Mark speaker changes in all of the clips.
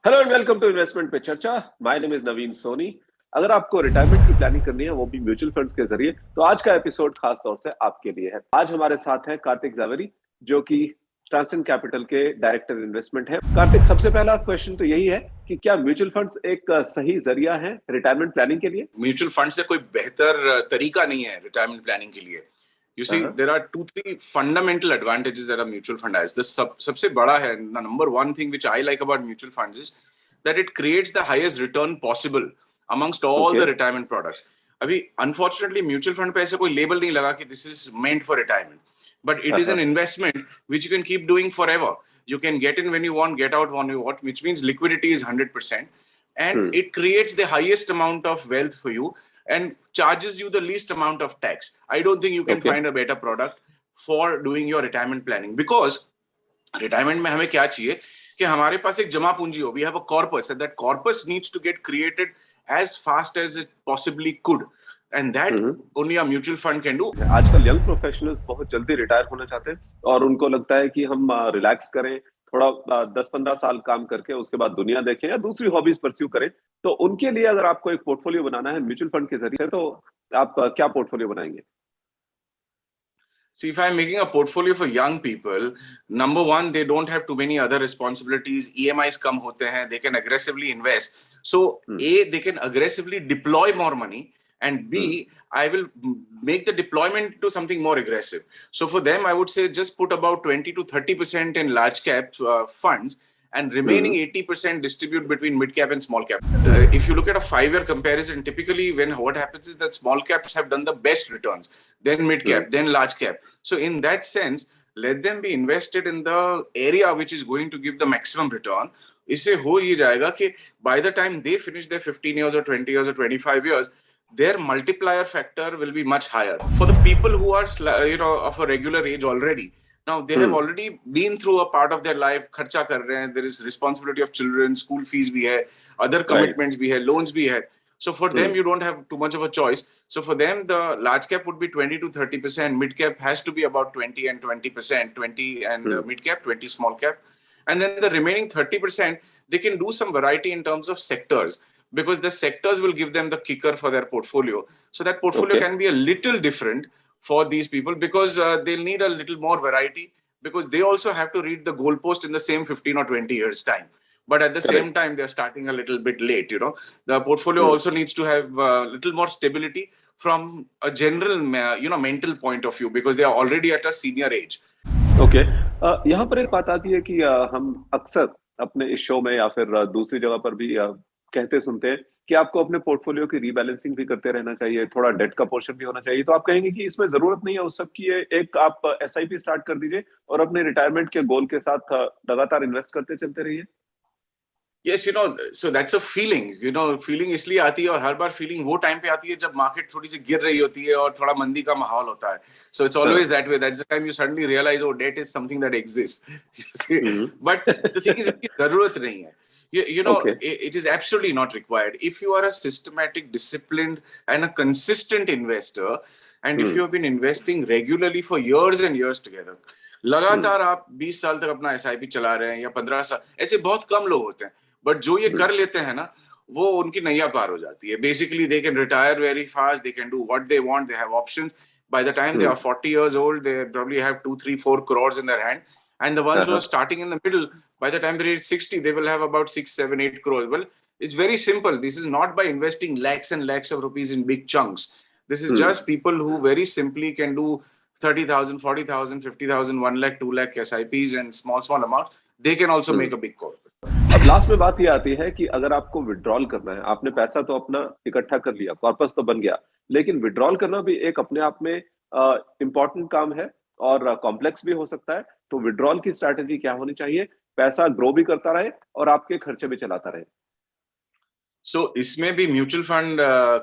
Speaker 1: Hello and welcome to investment पे चर्चा। My name is Naveen Soni. अगर आपको रिटायरमेंट की प्लानिंग करनी है वो भी म्यूचुअल फंड्स के जरिए, तो आज का एपिसोड खास तौर से आपके लिए है। आज हमारे साथ हैं कार्तिक जावेरी, जो कि ट्रांसेंड कैपिटल के डायरेक्टर इन्वेस्टमेंट है। कार्तिक, सबसे पहला क्वेश्चन तो यही है कि क्या म्यूचुअल फंड्स एक सही जरिया है रिटायरमेंट प्लानिंग के लिए?
Speaker 2: म्यूचुअल फंड से कोई बेहतर तरीका नहीं है रिटायरमेंट प्लानिंग के लिए। यू सी
Speaker 1: हाँ।
Speaker 2: There are two three fundamental advantages that a mutual fund has. सबसे बड़ा है, number one thing which I like about mutual funds is that it creates the highest return possible amongst all
Speaker 1: okay.
Speaker 2: The retirement products. अभी unfortunately mutual fund पे ऐसे कोई label नहीं लगा कि this is meant for retirement, but it
Speaker 1: हाँ
Speaker 2: is an
Speaker 1: हाँ।
Speaker 2: Investment which you can keep doing forever. You can get in when you want, get out when you want, which means liquidity is 100%, and
Speaker 1: hmm.
Speaker 2: it creates the highest amount of wealth for you and charges you the least amount of tax. I don't think you can
Speaker 1: okay.
Speaker 2: find a better product for doing your retirement planning, because retirement में हमें क्या चाहिए कि हमारे पास एक जमा पूंजी हो. We have a corpus and that corpus needs to get created as fast as it possibly could, and that
Speaker 1: hmm.
Speaker 2: only a mutual fund can do.
Speaker 1: आजकल यंग प्रोफेशनल्स बहुत जल्दी रिटायर होना चाहते हैं और उनको लगता है कि हम रिलैक्स करें, थोड़ा 10-15 साल काम करके उसके बाद दुनिया देखें या दूसरी हॉबीज परस्यू करें। तो उनके लिए अगर आपको एक पोर्टफोलियो बनाना है म्यूचुअल फंड के जरिए, तो आप क्या पोर्टफोलियो बनाएंगे?
Speaker 2: See, if I'm making a portfolio for young people, number one, they don't have too many other responsibilities. EMIs come hote hain, they can aggressively invest. So,
Speaker 1: hmm.
Speaker 2: A, they can aggressively deploy more money, and
Speaker 1: hmm.
Speaker 2: B, I will make the deployment to something more aggressive. So, for them, I would say just put about 20 to 30% in large cap funds, and remaining
Speaker 1: hmm.
Speaker 2: 80% distribute between mid cap and small cap. If you look at a 5-year comparison, typically when what happens is that small caps have done the best returns, then mid
Speaker 1: hmm.
Speaker 2: cap, then large cap. So in that sense, let them be invested in the area which is going to give the maximum return. इससे हो ये जाएगा कि by the time they finish their 15 years or 20 years or 25 years, their multiplier factor will be much higher. For the people who are of a regular age already, now they have
Speaker 1: hmm.
Speaker 2: already been through a part of their life, खर्चा कर रहे हैं, there is responsibility of children, school fees भी है, other
Speaker 1: right.
Speaker 2: commitments भी है, loans भी है. So for them,
Speaker 1: hmm.
Speaker 2: you don't have too much of a choice. So for them, the large cap would be 20 to 30%. Mid cap has to be about 20 and 20%, 20 and
Speaker 1: hmm.
Speaker 2: mid cap, 20 small cap. And then the remaining 30%, they can do some variety in terms of sectors, because the sectors will give them the kicker for their portfolio. So that portfolio
Speaker 1: okay.
Speaker 2: can be a little different for these people, because they'll need a little more variety, because they also have to read the goalpost in the same 15 or 20 years time. But at the same
Speaker 1: correct.
Speaker 2: time, they're starting a little bit late. The portfolio
Speaker 1: hmm.
Speaker 2: also needs to have a little more stability from a general mental point of view, because they are already at a senior age.
Speaker 1: Okay. यहाँ पर एक बात आती है कि हम अक्सर अपने इस शो में या फिर दूसरी जगह पर भी कहते सुनते हैं कि आपको अपने पोर्टफोलियो की रीबैलेंसिंग भी करते रहना चाहिए, थोड़ा डेट का पोर्शन भी होना चाहिए। तो आप कहेंगे कि इसमें जरूरत नहीं है उस सब की, एक आप एसआईपी स्टार्ट कर दीजिए और अपने रिटायरमेंट के गोल के साथ लगातार इन्वेस्ट करते चलते रहिए।
Speaker 2: Yes, so that's a feeling. Feeling इसलिए आती है, और हर बार feeling वो टाइम पे आती है जब मार्केट थोड़ी सी गिर रही होती है और थोड़ा मंदी का माहौल होता है. So it's
Speaker 1: हाँ।
Speaker 2: always that way. That's the time you suddenly realize, oh, debt is something that exists. You see,
Speaker 1: hmm.
Speaker 2: but the thing is, इसकी जरूरत नहीं है.
Speaker 1: Okay.
Speaker 2: It is absolutely not required. If you are a systematic, disciplined, and a consistent investor, and if you
Speaker 1: hmm.
Speaker 2: have been investing regularly for years and years together,
Speaker 1: हम्म।
Speaker 2: लगातार आप 20 साल तक अपना SIP चला रहे हैं या 15 साल, ऐसे बहुत कम लोग होते हैं. बट जो ये
Speaker 1: हम्म।
Speaker 2: कर लेते हैं ना, वो उनकी नैया पार हो जाती है. Basically they can retire very fast, they can do what they want, they have options. By the time they
Speaker 1: hmm.
Speaker 2: are 40 years old, they probably have 2, 3, 4 crores in their hand. And the
Speaker 1: हाँ
Speaker 2: ones who are
Speaker 1: हाँ।
Speaker 2: starting in the middle, by the time they reach 60, they will have about 6, 7, 8 crores. Well, it's very simple. This is not by investing lakhs and lakhs of rupees in big chunks. This is
Speaker 1: hmm.
Speaker 2: just people who very simply can do 30,000, 40,000, 50,000, 1 lakh, 2 lakh SIPs and small amounts. They can also
Speaker 1: hmm.
Speaker 2: make a big corpus.
Speaker 1: अब last में बात ये आती है कि अगर आपको withdrawal करना है, आपने पैसा तो अपना इकट्ठा कर लिया, कॉर्पस तो बन गया, लेकिन विड्रॉल करना भी एक अपने आप में इम्पोर्टेंट काम है और कॉम्प्लेक्स भी हो सकता है। तो विड्रॉल की स्ट्रैटेजी क्या होनी चाहिए? पैसा ग्रो भी करता रहे और आपके खर्चे भी चलाता रहे।
Speaker 2: सो इसमें भी म्यूचुअल फंड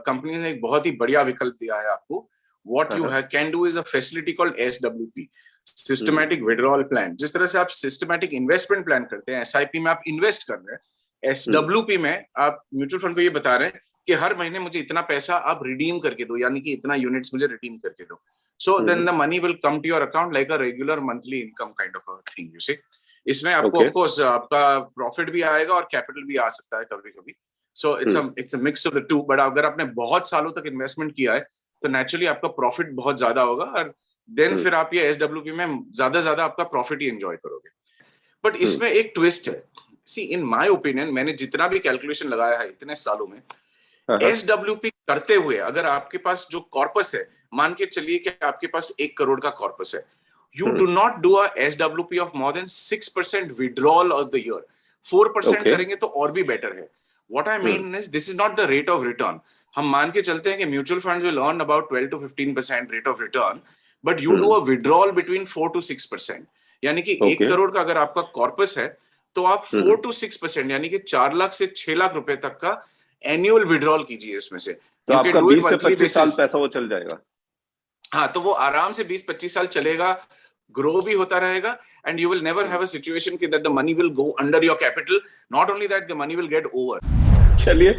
Speaker 2: कंपनी ने एक बहुत ही बढ़िया विकल्प दिया है आपको. व्हाट
Speaker 1: हाँ
Speaker 2: यू
Speaker 1: हाँ।
Speaker 2: Can do is a facility called SWP,
Speaker 1: hmm.
Speaker 2: Systematic withdrawal plan. जिस तरह से आप सिस्टमैटिक इन्वेस्टमेंट प्लान करते हैं, एसआईपी में आप इन्वेस्ट कर रहे हैं,
Speaker 1: हम्म।
Speaker 2: SWP में आप म्यूचुअल फंड को ये बता रहे हैं कि हर महीने मुझे इतना पैसा आप रिडीम करके दो, यानी कि इतना यूनिट्स मुझे रिडीम करके दो. So then
Speaker 1: hmm.
Speaker 2: The money will come to your account like a regular monthly income kind of a thing, you see. इसमें आपको
Speaker 1: Okay.
Speaker 2: ऑफ कोर्स आपका प्रॉफिट भी आएगा और कैपिटल भी आ सकता है कभी कभी. So it's a mix of the two. But अगर आपने बहुत सालों तक इन्वेस्टमेंट किया है तो नेचुरली आपका प्रॉफिट बहुत ज्यादा होगा और देन फिर आप ये एसडब्ल्यूपी में ज्यादा आपका प्रॉफिट ही एंजॉय करोगे. बट इसमें एक ट्विस्ट है. सी इन माय ओपिनियन, मैंने जितना भी कैलकुलेशन लगाया है इतने सालों में, एसडब्ल्यूपी करते हुए अगर आपके पास जो कॉर्पस है, मान के चलिए कि आपके पास 1 करोड़ का कॉर्पस है, you do not do a SWP of more than 6% withdrawal of the year. 4%
Speaker 1: Okay.
Speaker 2: करेंगे तो और भी बेटर है. What I mean is this is not the rate of return. हम मान के चलते हैं कि mutual funds will earn about 12 to 15% rate of return, but you do a withdrawal between 4 to 6%. यानी कि 1 करोड़ का अगर आपका कॉर्पस है तो आप 4 to 6% यानी कि 4 लाख से 6 लाख रुपए तक का एनुअल विड्रॉल कीजिए उसमें से.
Speaker 1: तो आपका 20 से 25 साल पैसा वो चल जाएगा.
Speaker 2: हाँ, तो वो आराम से 20-25 साल चलेगा, ग्रो भी होता रहेगा, and you will never have a situation कि that the money will go under your capital. Not only that, the money will get over.
Speaker 1: चलिए,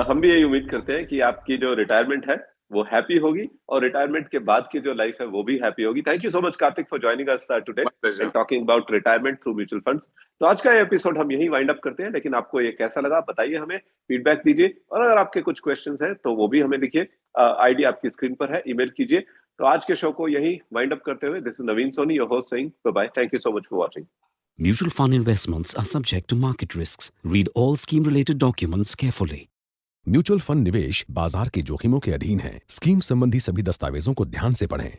Speaker 1: हम भी यही उम्मीद करते हैं कि आपकी जो रिटायरमेंट है वो हैप्पी होगी और रिटायरमेंट के बाद की जो लाइफ है वो भी हैप्पी होगी. Thank you so much Kartik for joining us today and talking about retirement through mutual funds. तो आज का ये एपिसोड हम यही वाइंड अप करते हैं, लेकिन आपको ये कैसा लगा बताइए, हमें फीडबैक दीजिए, और अगर आपके कुछ क्वेश्चंस हैं तो वो भी हमें लिखिए. आईडी आपकी स्क्रीन पर है, ईमेल कीजिए. तो आज के शो को यही वाइंड अप करते हुए, this is Naveen Soni, your host, saying bye bye. Thank you so much for watching.
Speaker 3: Mutual fund investments are subject to market risks. Read all scheme-related documents carefully.
Speaker 4: Mutual fund निवेश बाजार के जोखिमों के अधीन है. स्कीम संबंधी सभी दस्तावेजों को ध्यान से पढ़ें.